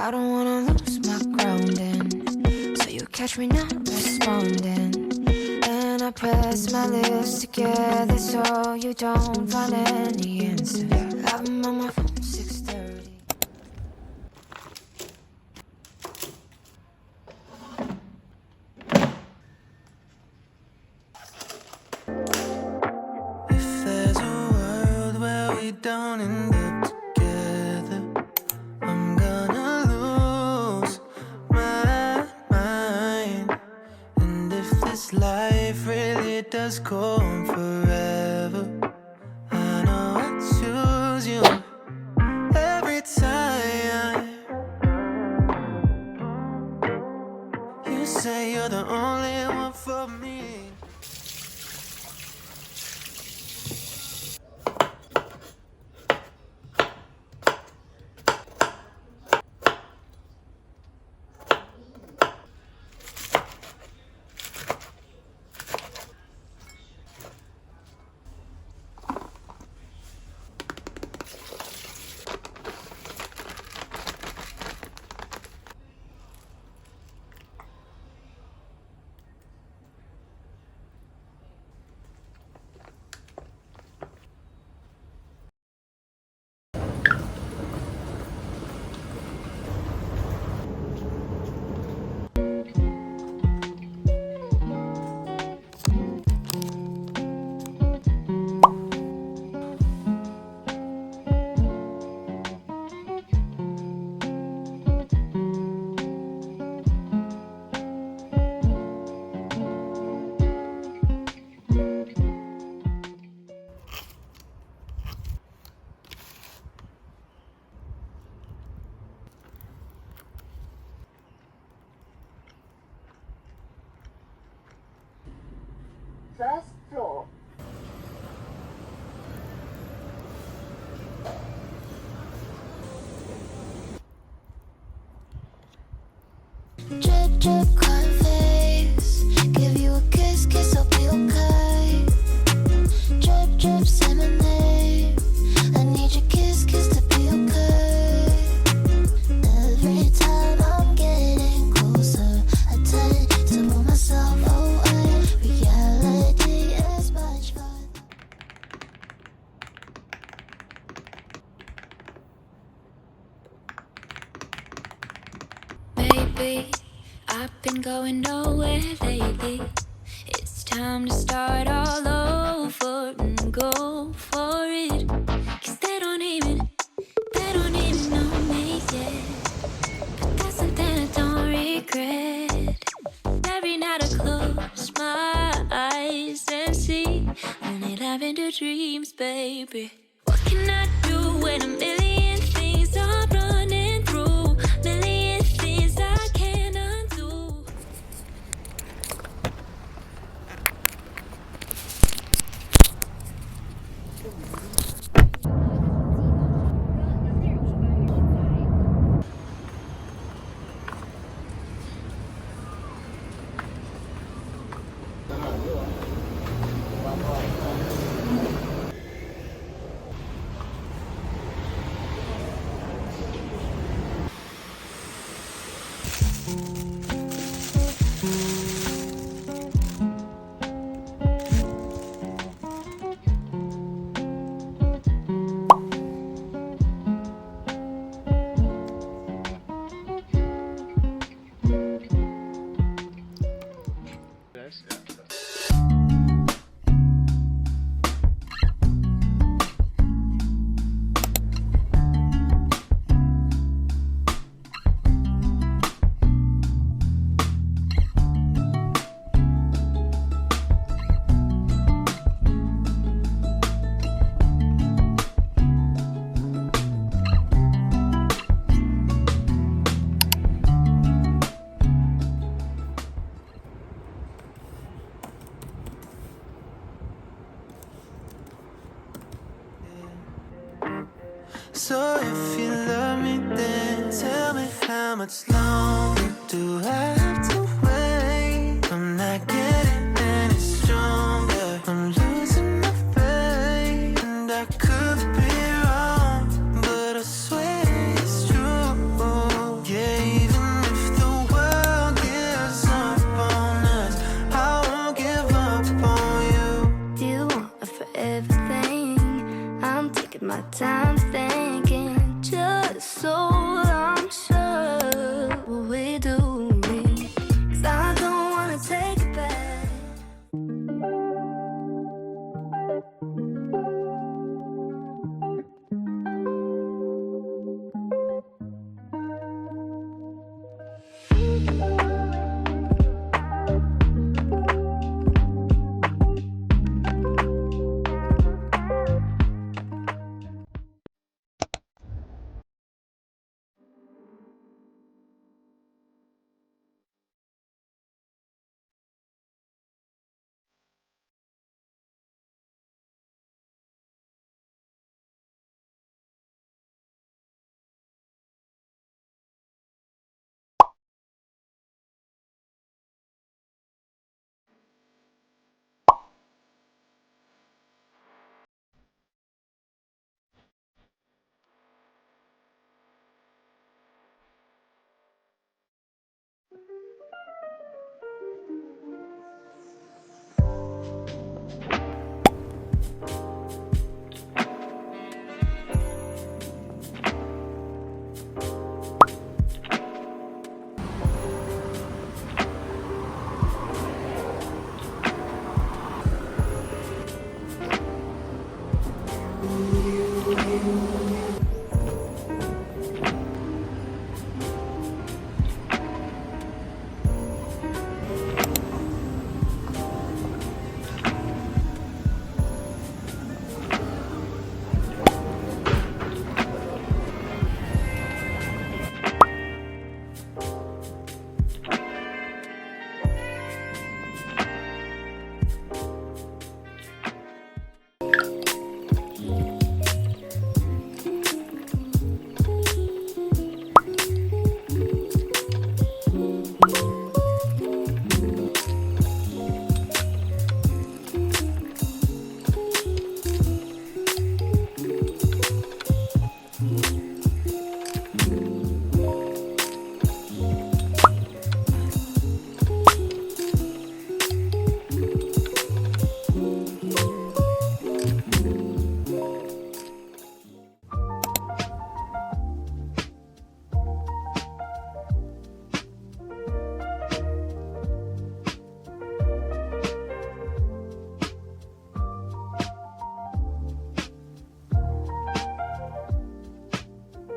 I don't wanna lose my grounding, so you catch me not responding. And I press my lips together so you don't find any answer. I'm on my phone 6:30. If there's a world where we don't end up together, I'm gonna lose my mind. And if this life really does go on forever, I know I choose you every time. You say you're the only one for me. First floor. Drip, drip, crying face. Give you a kiss, kiss, I'll be okay. Drip, drip, say my name. I need your kiss, kiss to be okay. Every time I'm getting closer, I tend to pull myself away. Reality is much fun. Baby, I've been going nowhere lately. It's time to start all over and go for it. 'Cause they don't even know me yet. But that's something I don't regret. Every night I close my eyes and see only lavender dreams, baby. What can I do when a million things are running through? Million things I can't undo. So if you love me, then tell me how much longer do I have to wait? I'm not getting any stronger. I'm losing my faith, and I could be wrong, but I swear it's true. Yeah.